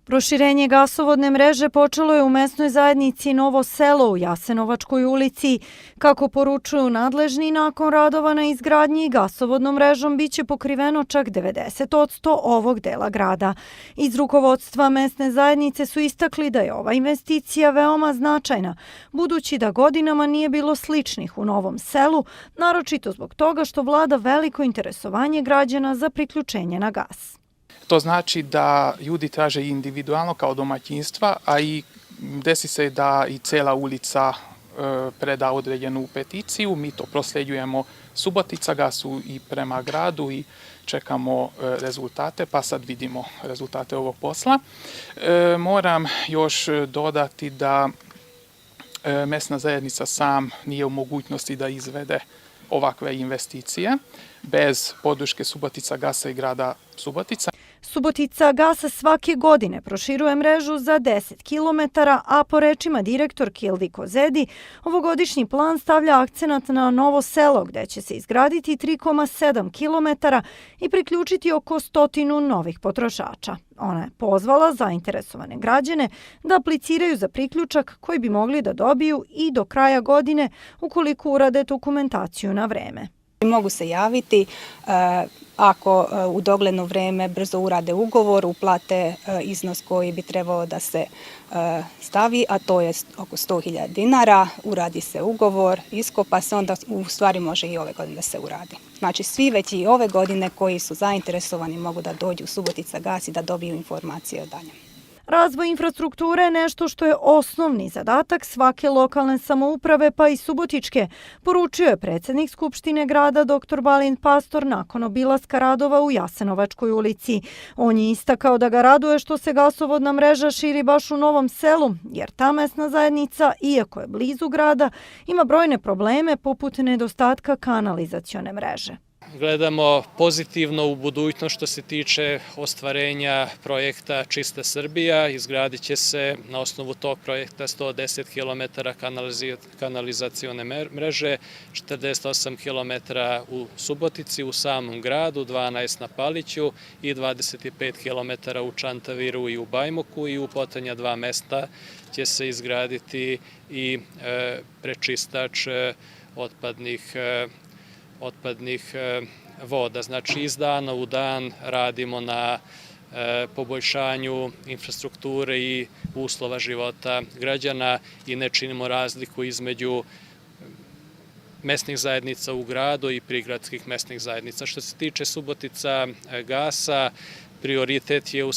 Proširenje gasovodne mreže počelo je u mesnoj zajednici Novo selo u Jasenovačkoj ulici. Kako poručuju nadležni, nakon radova na izgradnji gasovodnom mrežom biće pokriveno čak 90% ovog dela grada. Iz rukovodstva mesne zajednice su istakli da je ova investicija veoma značajna, budući da godinama nije bilo sličnih u Novom selu, naročito zbog toga što vlada veliko interesovanje građana za priključenje na gas. To znači da ljudi traže individualno kao domaćinstva, a i desi se da i cela ulica preda određenu peticiju. Mi to prosljeđujemo Subotica gasu i prema gradu i čekamo rezultate, pa sad vidimo rezultate ovog posla. Moram još dodati da mesna zajednica sam nije u mogućnosti da izvede ovakve investicije bez podrške Subotica gasa i grada Subotica. Subotica gasa svake godine proširuje mrežu za 10 km, a po rečima direktorke Ildiko Zedi, ovogodišnji plan stavlja akcenat na Novo selo, gde će se izgraditi 3,7 km i priključiti oko 100 novih potrošača. Ona je pozvala zainteresovane građane da apliciraju za priključak koji bi mogli da dobiju i do kraja godine ukoliko urade dokumentaciju na vreme. Mogu se javiti ako u dogledno vreme brzo urade ugovor, uplate iznos koji bi trebao da se stavi, a to je oko 100.000 dinara, uradi se ugovor, iskopa se, onda u stvari može i ove godine da se uradi. Znači svi već i ove godine koji su zainteresovani mogu da dođu u Subotica gas i da dobiju informacije o daljem. Razvoj infrastrukture je nešto što je osnovni zadatak svake lokalne samouprave, pa i subotičke, poručio je predsjednik Skupštine grada dr. Balint Pastor nakon obilaska radova u Jasenovačkoj ulici. On je istakao da ga raduje što se gasovodna mreža širi baš u Novom selu, jer ta mesna zajednica, iako je blizu grada, ima brojne probleme poput nedostatka kanalizacione mreže. Gledamo pozitivno u budućnost što se tiče ostvarenja projekta Čista Srbija. Izgradit će se na osnovu tog projekta 110 km kanalizacione mreže, 48 km u Subotici, u samom gradu, 12 na Paliću i 25 km u Čantaviru i u Bajmoku, i u potonja 2 mesta će se izgraditi i prečistač otpadnih voda. Znači iz dana u dan radimo na poboljšanju infrastrukture i uslova života građana i ne činimo razliku između mesnih zajednica u gradu i prigradskih mesnih zajednica. Što se tiče Subotica gasa, prioritet je u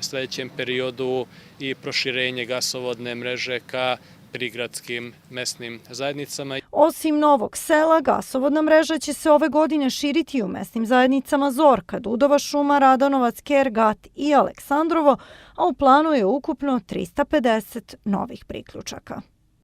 sledećem periodu i proširenje gasovodne mreže ka prigradskim mesnim zajednicama. Osim Novog sela, gasovodna mreža će se ove godine širiti u mesnim zajednicama Zorka, Dudova šuma, Radanovac, Ker, Gat i Aleksandrovo, a u planu je ukupno 350 novih priključaka.